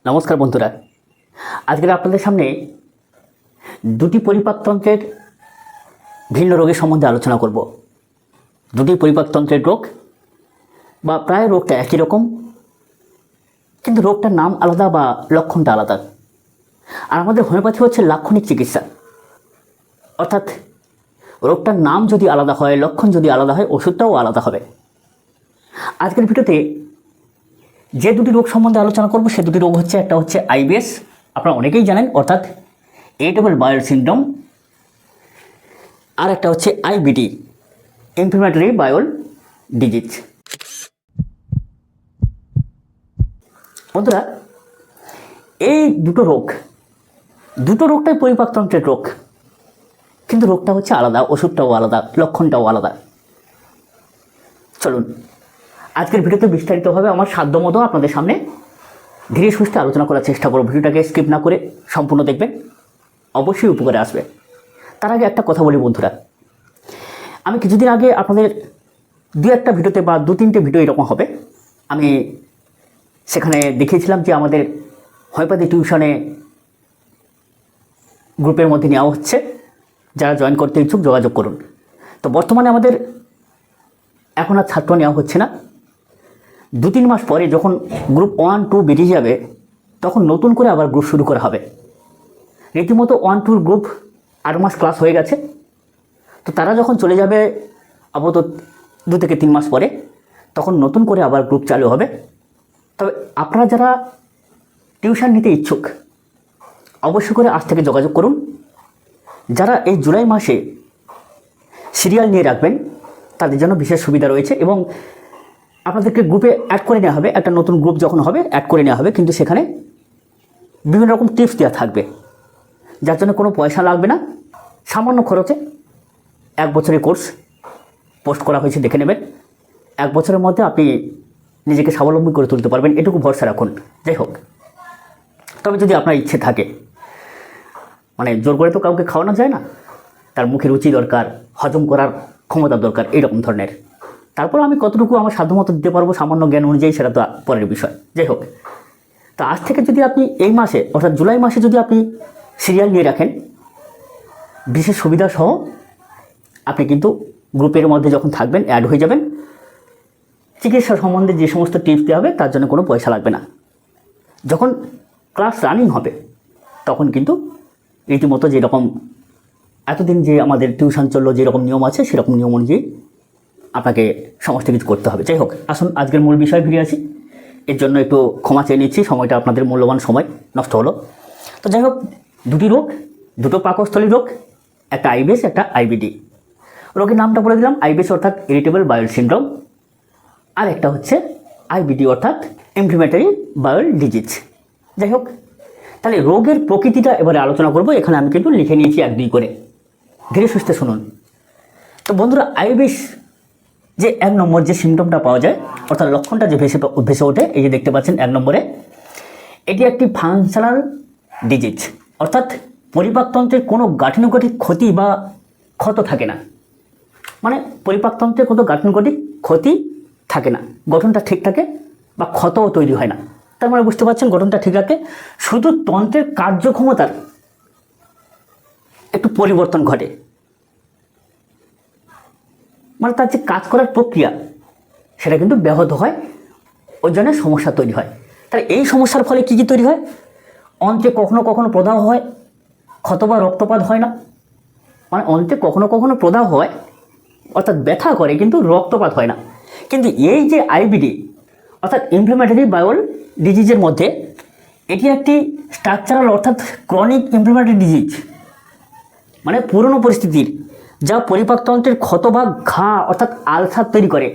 নমস্কার বন্ধুরা, আজকে আপনাদের সামনে দুটি পরিপাকতন্ত্রের ভিন্ন রোগের সম্বন্ধে আলোচনা করব। দুটি পরিপাকতন্ত্রের রোগ বা প্রায় রোগটা একই রকম, কিন্তু রোগটার নাম আলাদা বা লক্ষণটা আলাদা। আর আমাদের হোমিওপ্যাথি হচ্ছে লাক্ষণিক চিকিৎসা, অর্থাৎ রোগটার নাম যদি আলাদা হয়, লক্ষণ যদি আলাদা হয়, ওষুধটাও আলাদা হবে। আজকের ভিডিওতে যে দুটি রোগ সম্বন্ধে আলোচনা করব সে দুটি রোগ হচ্ছে, একটা হচ্ছে আইবিএস, আপনারা অনেকেই জানেন, অর্থাৎ ইরিটেবল বাউল সিনড্রোম, আর একটা হচ্ছে আইবিডি, ইনফ্ল্যামেটরি বাউল ডিজিজ। বন্ধুরা, এই দুটো রোগটাই পরিপাকতন্ত্রের রোগ, কিন্তু রোগটা হচ্ছে আলাদা, ওষুধটাও আলাদা, লক্ষণটাও আলাদা। চলুন আজকের ভিডিওতে বিস্তারিতভাবে আমার সাধ্যমতো আপনাদের সামনে ধীরে সুস্থে আলোচনা করার চেষ্টা করব। ভিডিওটাকে স্কিপ না করে সম্পূর্ণ দেখবেন, অবশ্যই উপকারে আসবে। তার আগে একটা কথা বলি বন্ধুরা, আমি কিছুদিন আগে আপনাদের দু একটা ভিডিওতে বা দু তিনটে ভিডিও এরকম হবে, আমি সেখানে দেখিয়েছিলাম যে আমাদের হোমিওপ্যাথি টিউশনে গ্রুপের মধ্যে নেওয়া হচ্ছে, যারা জয়েন করতে ইচ্ছুক যোগাযোগ করুন। তো বর্তমানে আমাদের এখন আর ছাত্র নেওয়া হচ্ছে না। 2-3 মাস পরে যখন গ্রুপ 1-2 বেরিয়ে যাবে, তখন নতুন করে আবার গ্রুপ শুরু করা হবে। রীতিমতো 1-2 গ্রুপ 8 মাস ক্লাস হয়ে গেছে, তো তারা যখন চলে যাবে আপাতত 2 থেকে 3 মাস পরে, তখন নতুন করে আবার গ্রুপ চালু হবে। তবে আপনারা যারা টিউশন নিতে ইচ্ছুক অবশ্যই করে আজ থেকে যোগাযোগ করুন। যারা এই জুলাই মাসে সিরিয়াল নিয়ে রাখবেন তাদের জন্য বিশেষ সুবিধা রয়েছে, এবং আপনাদেরকে গ্রুপে অ্যাড করে নেওয়া হবে। একটা নতুন গ্রুপ যখন হবে অ্যাড করে নেওয়া হবে, কিন্তু সেখানে বিভিন্ন রকম টিপস দেওয়া থাকবে, যার জন্য কোনো পয়সা লাগবে না। সামান্য খরচে 1 বছরের কোর্স পোস্ট করা হয়েছে, দেখে নেবেন। 1 বছরের মধ্যে আপনি নিজেকে স্বাবলম্বী করে তুলতে পারবেন, এটুকু ভরসা রাখুন। যাই হোক, তবে যদি আপনার ইচ্ছে থাকে, মানে জোর করে তো কাউকে খাওয়ানো যায় না, তার মুখে রুচি দরকার, হজম করার ক্ষমতা দরকার, এইরকম ধরনের। তারপর আমি কতটুকু আমার সাধ্যমতো দিতে পারবো সামান্য জ্ঞান অনুযায়ী, সেটা তো পরের বিষয়। যাই হোক, তো আজ থেকে যদি আপনি এই মাসে অর্থাৎ জুলাই মাসে যদি আপনি সিরিয়াল নিয়ে রাখেন, বিশেষ সুবিধা সহ আপনি কিন্তু গ্রুপের মধ্যে যখন থাকবেন অ্যাড হয়ে যাবেন। চিকিৎসা সম্বন্ধে যে সমস্ত টিপস দেওয়া হবে তার জন্য কোনো পয়সা লাগবে না। যখন ক্লাস রানিং হবে তখন কিন্তু রীতিমতো যেরকম এতদিন যে আমাদের টিউশন চললো, যেরকম নিয়ম আছে সেরকম নিয়ম অনুযায়ী আপনাকে সমস্ত কিছু করতে হবে। যাই হোক, আসুন আজকের মূল বিষয়ে ফিরে আসি। এর জন্য একটু ক্ষমা চেয়ে নিচ্ছি, সময়টা আপনাদের মূল্যবান সময় নষ্ট হলো। তো যাই হোক, দুটি রোগ, দুটো পাকস্থলী রোগ, একটা আইবিএস, একটা আইবিডি। রোগের নামটা বলে দিলাম, আইবিএস অর্থাৎ ইরিটেবল বাউল সিনড্রোম, আর একটা হচ্ছে আইবিডি অর্থাৎ ইনফ্ল্যামেটরি বাউল ডিজিজ। যাই হোক, তাহলে রোগের প্রকৃতিটা এবারে আলোচনা করব। এখানে আমি কিন্তু লিখে নিয়েছি 1-2 করে, ধীরে সুস্থে শুনুন। তো বন্ধুরা, আইবিএস যে 1 নম্বর যে সিমটমটা পাওয়া যায়, অর্থাৎ লক্ষণটা যে ভেসে ওঠে, এই যে দেখতে পাচ্ছেন 1 নম্বরে, এটি একটি ফাংশনাল ডিজিজ, অর্থাৎ পরিপাকতন্ত্রের কোনো গাঠনিকটিক ক্ষতি বা ক্ষত থাকে না। মানে পরিপাকতন্ত্রের কোনো গাঠনিকটিক ক্ষতি থাকে না, গঠনটা ঠিক থাকে বা ক্ষতও তৈরি হয় না। তার মানে বুঝতে পারছেন, গঠনটা ঠিক থাকে, শুধু তন্ত্রের কার্যক্ষমতার একটু পরিবর্তন ঘটে, মানে তার যে কাজ করার প্রক্রিয়া সেটা কিন্তু ব্যাহত হয়, ওই জন্য সমস্যা তৈরি হয়। তাহলে এই সমস্যার ফলে কী কী তৈরি হয়? অন্ত্রে কখনো কখনো প্রদাহ হয়, ক্ষত বা রক্তপাত হয় না। মানে অন্ত্রে কখনো কখনো প্রদাহ হয়, অর্থাৎ ব্যথা করে, কিন্তু রক্তপাত হয় না। কিন্তু এই যে আইবিডি অর্থাৎ ইনফ্ল্যামেটরি বাউল ডিজিজের মধ্যে, এটি একটি স্ট্রাকচারাল অর্থাৎ ক্রনিক ইনফ্ল্যামেটরি ডিজিজ, মানে পুরনো পরিস্থিতির, যা পরিপাকতন্ত্রের ক্ষত বা ঘা অর্থাৎ আলসার তৈরি করে।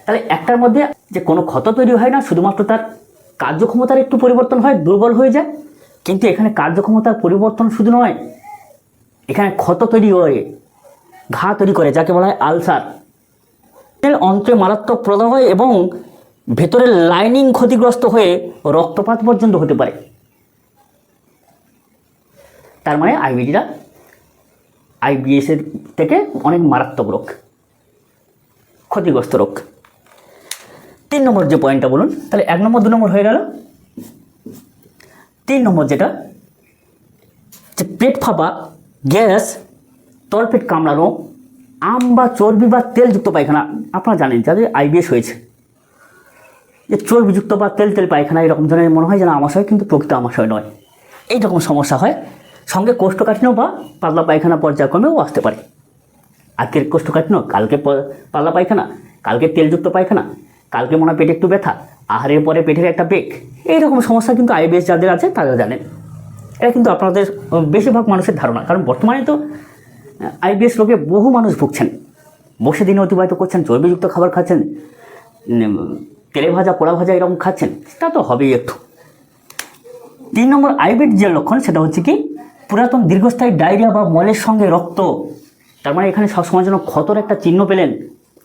তাহলে একটার মধ্যে যে কোনো ক্ষত তৈরি হয় না, শুধুমাত্র তার কার্যক্ষমতার একটু পরিবর্তন হয়, দুর্বল হয়ে যায়। কিন্তু এখানে কার্যক্ষমতার পরিবর্তন শুধু নয়, এখানে ক্ষত তৈরি করে, ঘা তৈরি করে, যাকে বলা হয় আলসার। অন্ত্রে মারাত্মক প্রদাহ হয় এবং ভেতরের লাইনিং ক্ষতিগ্রস্ত হয়ে রক্তপাত পর্যন্ত হতে পারে। তার মানে আইবিডিটা আইবিএসের থেকে অনেক মারাত্মক রোগ, ক্ষতিগ্রস্ত রোগ। 3 নম্বর যে পয়েন্টটা বলুন, তাহলে 1 নম্বর 2 নম্বর হয়ে গেল। 3 নম্বর যেটা যে পেট ফাঁপা, গ্যাস, তলপেট কামড়ানো, আম বা চর্বি বা তেলযুক্ত পায়খানা। আপনারা জানেন যাদের আইবিএস হয়েছে যে চর্বিযুক্ত বা তেল তেল পায়খানা এরকম ধরনের মনে হয় যেন আমাশয়, কিন্তু প্রকৃত আমাশয় নয়। এইরকম সমস্যা হয়, সঙ্গে কোষ্ঠকাঠিন্য বা পাতলা পায়খানা পর্যায়ক্রমেও আসতে পারে। আজকের কোষ্ঠকাঠিন্য, কালকে পাতলা পায়খানা, কালকে তেলযুক্ত পায়খানা, কালকে মনে হয় পেটে একটু ব্যথা, আহারের পরে পেটের একটা বেগ। এইরকম সমস্যা কিন্তু আইবিএস যাদের আছে তারা জানেন। এটা কিন্তু আপনাদের বেশিরভাগ মানুষের ধারণা, কারণ বর্তমানে তো আইবিএস রোগে বহু মানুষ ভুগছেন, বসে দিনে অতিবাহিত করছেন, চর্বিযুক্ত খাবার খাচ্ছেন, তেলে ভাজা পোড়া ভাজা এরকম খাচ্ছেন, তা তো হবেই একটু। 3 নম্বর আইবিএস যে লক্ষণ সেটা হচ্ছে কি পুরাতন দীর্ঘস্থায়ী ডায়রিয়া বা মলের সঙ্গে রক্ত। তার মানে এখানে সবসময় যেন ক্ষতর একটা চিহ্ন পেলেন,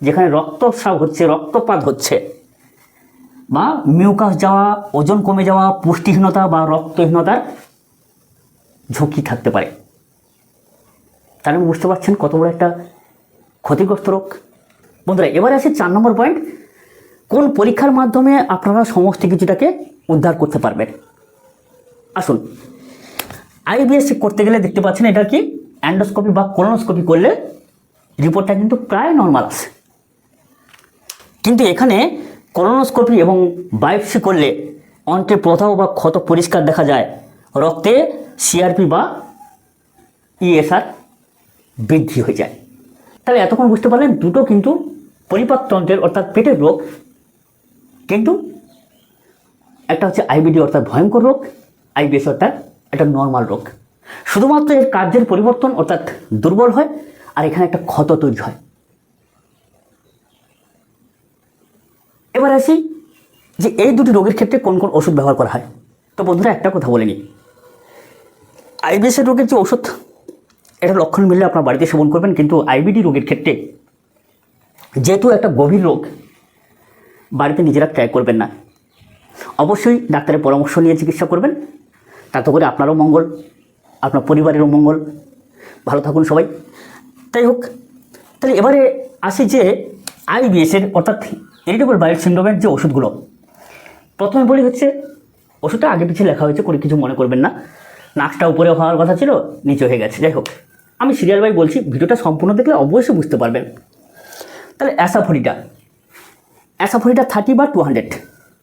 যেখানে রক্তস্রাব হচ্ছে, রক্তপাত হচ্ছে, বা মিউকাস যাওয়া, ওজন কমে যাওয়া, পুষ্টিহীনতা বা রক্তহীনতার ঝুঁকি থাকতে পারে। তাহলে বুঝতে পারছেন কত বড় একটা ক্ষতিগ্রস্ত রোগ। বন্ধুরা, এবারে আসি 4 নম্বর পয়েন্ট, কোন পরীক্ষার মাধ্যমে আপনারা সমস্ত কিছুটাকে উদ্ধার করতে পারবেন। আসুন, আইবিএস করতে গেলে দেখতে পাচ্ছেন এটা কি অ্যান্ডোস্কোপি বা কোলোনোস্কোপি করলে রিপোর্টটা কিন্তু প্রায় নর্মাল আসে, কিন্তু এখানে কোলোনোস্কোপি এবং বায়োপসি করলে অন্ত্রের প্রদাহ বা ক্ষত পরিষ্কার দেখা যায়, রক্তে সিআরপি বা ইএসআর বৃদ্ধি হয়ে যায়। তাহলে এতক্ষণ বুঝতে পারলেন দুটো কিন্তু পরিপাকতন্ত্রের অর্থাৎ পেটের রোগ, কিন্তু একটা হচ্ছে আইবিডি অর্থাৎ ভয়ঙ্কর রোগ, আইবিএস অর্থাৎ একটা নর্মাল রোগ। শুধুমাত্র এর কার্যের পরিবর্তন অর্থাৎ দুর্বল হয়, আর এখানে একটা ক্ষত তৈরি হয়। এবার আসি যে এই দুটি রোগের ক্ষেত্রে কোন কোন ওষুধ ব্যবহার করা হয়। তো বন্ধুরা, একটা কথা বলে নিই, আইবিএসের রোগের যে ওষুধ এটা লক্ষণ মিললে আপনার বাড়িতে সেবন করবেন, কিন্তু আইবিডি রোগের ক্ষেত্রে যেহেতু একটা গভীর রোগ, বাড়িতে নিজেরা ট্রাই করবেন না। অবশ্যই ডাক্তারের পরামর্শ নিয়ে চিকিৎসা করবেন, তাতে করে আপনারও মঙ্গল, আপনার পরিবারেরও মঙ্গল। ভালো থাকুন সবাই। তাই হোক, তাহলে এবারে আসি যে আইবিএসের অর্থাৎ ইরিটেবল বাউল সিনড্রোমের যে ওষুধগুলো। প্রথমে বলি হচ্ছে ওষুধটা আগে পিছিয়ে লেখা হয়েছে, করে কিছু মনে করবেন না। নাকটা উপরে হওয়ার কথা ছিল, নিচে হয়ে গেছে। যাই হোক, আমি সিরিয়াল বাই বলছি, ভিডিওটা সম্পূর্ণ দেখলে অবশ্যই বুঝতে পারবেন। তাহলে অ্যাসাফোরিটা 30 বা 200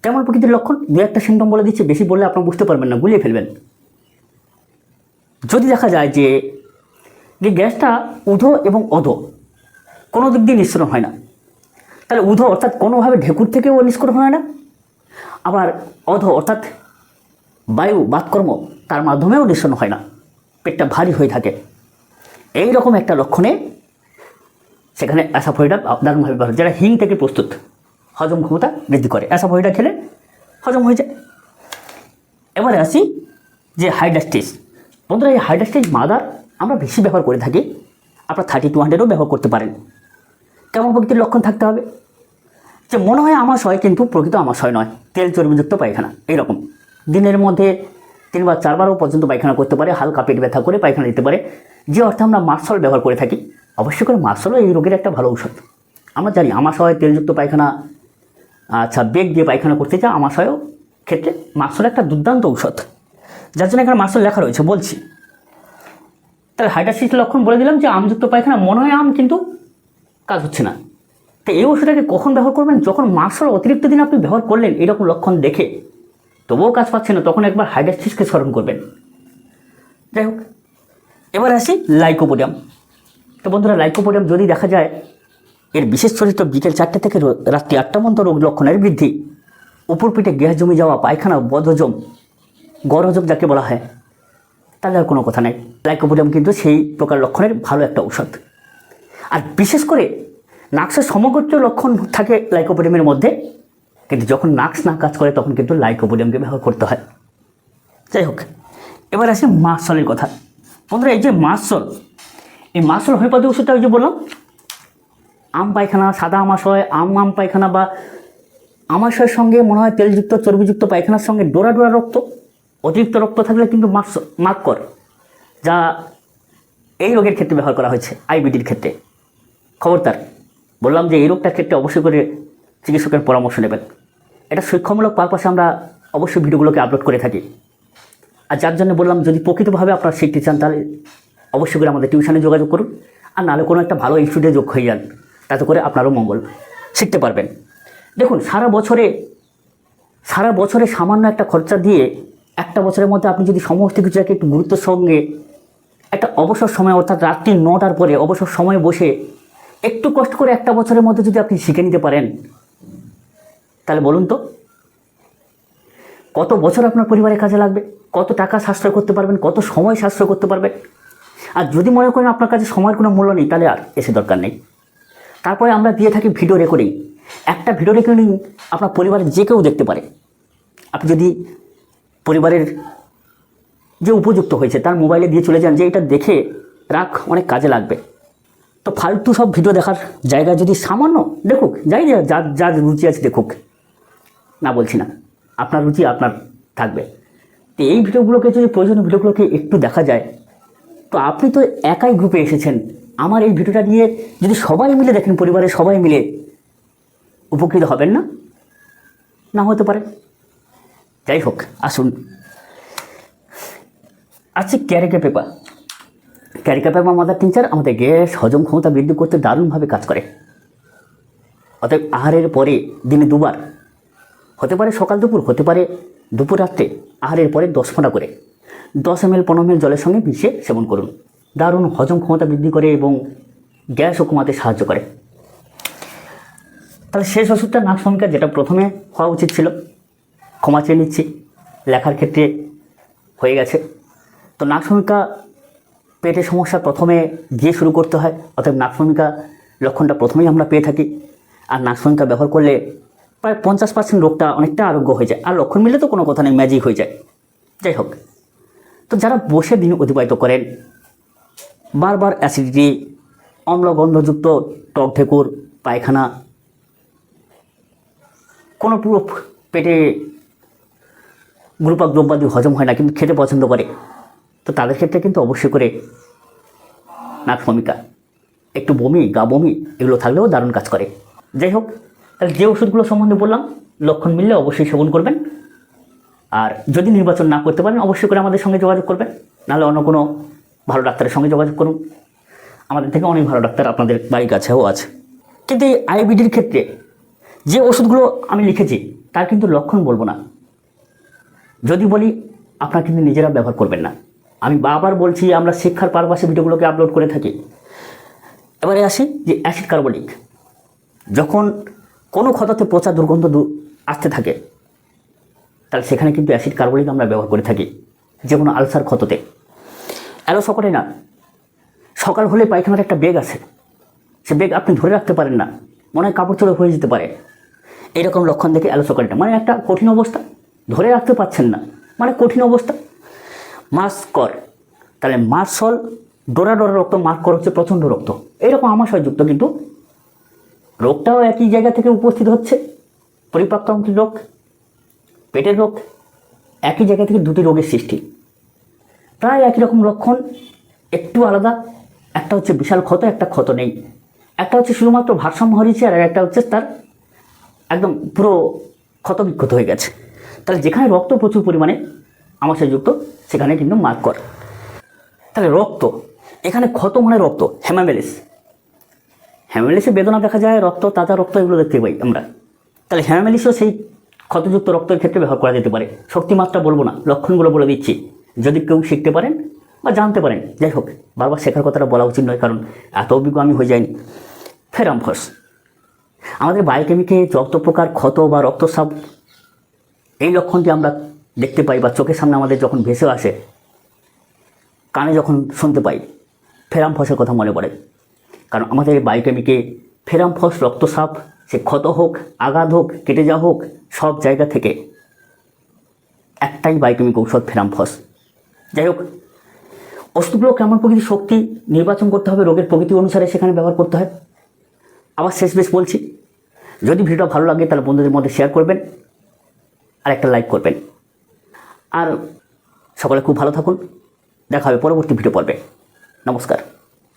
কেমন প্রকৃতির লক্ষণ? দু একটা সিমটম বলে দিচ্ছে, বেশি বললে আপনারা বুঝতে পারবেন না, গুলিয়ে ফেলবেন। যদি দেখা যায় যে গ্যাসটা উধো এবং অধো কোনো দিক দিয়ে নিঃসরণ হয় না, তাহলে উধো অর্থাৎ কোনোভাবে ঢেকুর থেকেও নিষ্করণ হয় না, আবার অধো অর্থাৎ বায়ু বাতকর্ম তার মাধ্যমেও নিঃসরণ হয় না, পেটটা ভারী হয়ে থাকে, এই রকম একটা লক্ষণে সেখানে অ্যাসাফোরিটা দারুণভাবে ব্যবহার, যেটা হিং থেকে প্রস্তুত, হজম ক্ষমতা বৃদ্ধি করে। অ্যাসাফোরিটা খেলে হজম হয়ে যায়। এবারে আসি যে হাইড্রাস্টিস। বন্ধুরা, এই হাইড্রাস্টিস মাদার আমরা বেশি ব্যবহার করে থাকি, আপনারা 30-200ও ব্যবহার করতে পারেন। কেমন প্রকৃতির লক্ষণ থাকতে হবে? যে মনে হয় আমাশয়, কিন্তু প্রকৃত আমাশয় নয়, তেল চর্বিযুক্ত পায়খানা। এইরকম দিনের মধ্যে 3 বা 4 বারও পর্যন্ত পায়খানা করতে পারে, হালকা পেট ব্যথা করে পায়খানা দিতে পারে, যে অর্থে আমরা মার্সল ব্যবহার করে থাকি। অবশ্যই করে মার্সলও এই রোগের একটা ভালো ঔষধ। আমরা জানি আমাশয়, তেলযুক্ত পায়খানা, আচ্ছা বেগ দিয়ে পায়খানা করতে চাই, আমাশয়ও ক্ষেত্রে মার্সল একটা দুর্দান্ত ঔষধ, যার জন্য এখানে মার্সল লেখা রয়েছে বলছি। তাহলে হাইড্রাস্টিসের লক্ষণ বলে দিলাম যে আমযুক্ত পায়খানা, মনে হয় আম কিন্তু কাজ হচ্ছে না। তো এই ওষুধটাকে কখন ব্যবহার করবেন? যখন মার্সল অতিরিক্ত দিন আপনি ব্যবহার করলেন এরকম লক্ষণ দেখে, তবুও কাজ পাচ্ছে না, তখন একবার হাইড্রাস্টিসকে স্মরণ করবেন। যাই হোক, এবার আসি লাইকোপোডিয়াম। তো বন্ধুরা, লাইকোপোডিয়াম যদি দেখা যায় এর বিশেষ চরিত্র বিকেল 4টে থেকে রাত্রি 8টা পর্যন্ত রোগ লক্ষণের বৃদ্ধি, উপর পেটে গ্যাস জমে যাওয়া, পায়খানা, বদহজম, গড়হজম যাকে বলা হয়, তাহলে আর কোনো কথা নেই। লাইকোপোডিয়াম কিন্তু সেই প্রকার লক্ষণের ভালো একটা ঔষধ। আর বিশেষ করে নাক্সের সমগোত্র লক্ষণ থাকে লাইকোপোডিয়ামের মধ্যে, কিন্তু যখন নাক্স না কাজ করে তখন কিন্তু লাইকোপোডিয়ামকে ব্যবহার করতে হয়। যাই হোক, এবার আসি মার্সলের কথা। বন্ধুরা, এই যে মার্সল, এই মার্সল হোমিওপ্যাথি ওষুধটা ওই যে বললাম, আম পায়খানা, সাদা আমাশয়, আম পায়খানা বা আমাশয়ের সঙ্গে মনে হয় তেলযুক্ত চর্বিযুক্ত পায়খানার সঙ্গে ডোরা ডোরা রক্ত, অতিরিক্ত রক্ত থাকলে কিন্তু মার্কর, যা এই রোগের ক্ষেত্রে ব্যবহার করা হয়েছে, আইবিডির ক্ষেত্রে। খবরদার বললাম যে এই রোগটার ক্ষেত্রে অবশ্যই করে চিকিৎসকের পরামর্শ নেবেন। এটা শিক্ষামূলক পারপাসে আমরা অবশ্যই ভিডিওগুলোকে আপলোড করে থাকি। আর যার জন্য বললাম, যদি প্রকৃতভাবে আপনারা শিখতে চান তাহলে অবশ্যই করে আমাদের টিউশনে যোগাযোগ করুন, আর নাহলে কোনো একটা ভালো ইনস্টিটিউটে যোগ হয়ে যান, তাতে করে আপনারও মঙ্গল, শিখতে পারবেন। দেখুন, সারা বছরে সামান্য একটা খরচা দিয়ে একটা বছরের মধ্যে আপনি যদি সমস্ত কিছুটাকে একটু গুরুত্বের সঙ্গে একটা অবসর সময়, অর্থাৎ রাত্রি 9টার পরে অবসর সময়ে বসে একটু কষ্ট করে একটা বছরের মধ্যে যদি আপনি শিখে নিতে পারেন, তাহলে বলুন তো কত বছর আপনার পরিবারের কাজে লাগবে, কত টাকা সাশ্রয় করতে পারবেন, কত সময় সাশ্রয় করতে পারবেন। আর যদি মনে করেন আপনার কাছে সময়ের কোনো মূল্য নেই, তাহলে আর এসে দরকার নেই। তারপরে আমরা দিয়ে থাকি ভিডিও রেকর্ডিং। একটা ভিডিও রেকর্ডিং আপনার পরিবারের যে কেউ দেখতে পারে। আপনি যদি পরিবারের যে উপযুক্ত হয়েছে তার মোবাইলে দিয়ে চলে যান যে এটা দেখে রাখ, অনেক কাজে লাগবে। তো ফালতু সব ভিডিও দেখার জায়গায় যদি সামান্য দেখুক, যাই যার রুচি আছে দেখুক, না বলছি না, আপনার রুচি আপনার থাকবে। তো এই ভিডিওগুলোকে যদি প্রয়োজনীয় ভিডিওগুলোকে একটু দেখা যায়, তো আপনি তো একাই গ্রুপে এসেছেন। আমার এই ভিডিওটা নিয়ে যদি সবাই মিলে দেখেন, পরিবারের সবাই মিলে, উপকৃত হবেন না? না হতে পারে। যাই হোক, আসুন আজকে ক্যারিকা পেপার মাদার টিনচার আমাদের গ্যাস হজম ক্ষমতা বৃদ্ধি করতে দারুণভাবে কাজ করে। অতএব আহারের পরে দিনে 2বার, হতে পারে সকাল দুপুর, হতে পারে দুপুর রাত্রে, আহারের পরে 10 ফোঁটা করে 10 ml 15 ml জলের সঙ্গে মিশিয়ে সেবন করুন। দারুণ হজম ক্ষমতা বৃদ্ধি করে এবং গ্যাসও কমাতে সাহায্য করে। তাহলে শেষ ওষুধটা নাক ভূমিকা, যেটা প্রথমে হওয়া উচিত ছিল, ক্ষমা চেয়ে নিচ্ছি, লেখার ক্ষেত্রে হয়ে গেছে। তো নাক ভূমিকা পেটের সমস্যা প্রথমে দিয়ে শুরু করতে হয়, অর্থাৎ নাক ভূমিকা লক্ষণটা প্রথমেই আমরা পেয়ে থাকি। আর নাক ভূমিকা ব্যবহার করলে প্রায় 50% রোগটা অনেকটা আরোগ্য হয়ে যায়। আর লক্ষণ মিললে তো কোনো কথা নেই, ম্যাজিক হয়ে যায়। যাই হোক, তো যারা বসে দিন অতিবাহিত করেন, বারবার অ্যাসিডিটি, অম্লগন্ধযুক্ত টক ঢেকুর, পায়খানা, কোনো পুরো পেটে গ্রুপাক দ্রব্যাদি হজম হয় না কিন্তু খেতে পছন্দ করে, তো তাদের ক্ষেত্রে কিন্তু অবশ্যই করে নাক ভূমিকা, একটু বমি, গা বমি এগুলো থাকলেও দারুণ কাজ করে। যাই হোক, তাহলে যে ওষুধগুলো সম্বন্ধে বললাম, লক্ষণ মিললে অবশ্যই সেবন করবেন। আর যদি নির্বাচন না করতে পারেন, অবশ্যই করে আমাদের সঙ্গে যোগাযোগ করবেন, নাহলে অন্য কোনো ভালো ডাক্তারের সঙ্গে যোগাযোগ করুন। আমাদের থেকে অনেক ভালো ডাক্তার আপনাদের বাড়ির কাছেও আছে। কিন্তু এই আইবিডির ক্ষেত্রে যে ওষুধগুলো আমি লিখেছি তার কিন্তু লক্ষণ বলবো না। যদি বলি, আপনারা কিন্তু নিজেরা ব্যবহার করবেন না। আমি বারবার বলছি, আমরা শিক্ষার পারপাসে ভিডিওগুলোকে আপলোড করে থাকি। এবারে আসি যে অ্যাসিড কার্বলিক, যখন কোনো ক্ষততে পচা দুর্গন্ধ আসতে থাকে, তাহলে সেখানে কিন্তু অ্যাসিড কার্বলিক আমরা ব্যবহার করে থাকি। যে কোনো আলসার ক্ষততে, অ্যালোসকটে না, সকাল হলে পায়খানার একটা বেগ আছে, সে বেগ আপনি ধরে রাখতে পারেন না, মনে হয় কাপড় চোপড় হয়ে যেতে পারে, এরকম লক্ষণ দেখে অ্যালোসকটে, মানে একটা কঠিন অবস্থা, ধরে রাখতে পারছেন না, মানে কঠিন অবস্থা। মাসকর, তাহলে মার্সল, ডোরা রক্ত, মার্কর হচ্ছে প্রচণ্ড রক্ত, এইরকম আমাশয়যুক্ত, কিন্তু রোগটাও একই জায়গা থেকে উপস্থিত হচ্ছে। পরিপাকতন্ত্রের রোগ, পেটের রোগ, একই জায়গা থেকে দুটি রোগের সৃষ্টি, প্রায় একই রকম লক্ষণ, একটু আলাদা। একটা হচ্ছে বিশাল ক্ষত, একটা ক্ষত নেই। একটা হচ্ছে শুধুমাত্র ভারসাম্য হারিয়েছে, আর একটা হচ্ছে তার একদম পুরো ক্ষত বিক্ষত হয়ে গেছে। তাহলে যেখানে রক্ত প্রচুর পরিমাণে আমাশয়যুক্ত, সেখানে কিন্তু মার্কর। তাহলে রক্ত, এখানে ক্ষত মানে রক্ত, হেমামেলিসে বেদনা দেখা যায়, রক্ত, তাজা রক্ত, এগুলো দেখতে পাই আমরা। তাহলে হেমামেলিসও সেই ক্ষতযুক্ত রক্তের ক্ষেত্রে ব্যবহার করা যেতে পারে। শক্তিমাত্রা বলবো না, লক্ষণগুলো বলে দিচ্ছি, যদি কেউ শিখতে পারেন বা জানতে পারেন। যাই হোক, বারবার শেখার কথাটা বলা উচিত নয়, কারণ এত অভিজ্ঞ আমি হয়ে যাইনি। ফেরামফস, আমাদের বায়োকেমিকে রক্ত প্রকার, ক্ষত বা রক্তস্রাব, এই লক্ষণটি আমরা দেখতে পাই বা চোখের সামনে আমাদের যখন ভেসে আসে, কানে যখন শুনতে পাই, ফেরামফসের কথা মনে পড়ে। কারণ আমাদের বায়োকেমিকে ফেরামফস, রক্তস্রাব, সে ক্ষত হোক, আঘাত হোক, কেটে যাওয়া হোক, সব জায়গা থেকে একটাই বায়োকেমিক ঔষধ, ফেরামফস। যাই হোক, ওষুধগুলো কেমন প্রকৃতির শক্তি নির্বাচন করতে হবে, রোগের প্রকৃতি অনুসারে সেখানে ব্যবহার করতে হয়। আবার শেষ বেশ বলছি, যদি ভিডিওটা ভালো লাগে তাহলে বন্ধুদের মধ্যে শেয়ার করবেন আর একটা লাইক করবেন। আর সকলে খুব ভালো থাকুন, দেখা হবে পরবর্তী ভিডিও পর্বে। নমস্কার।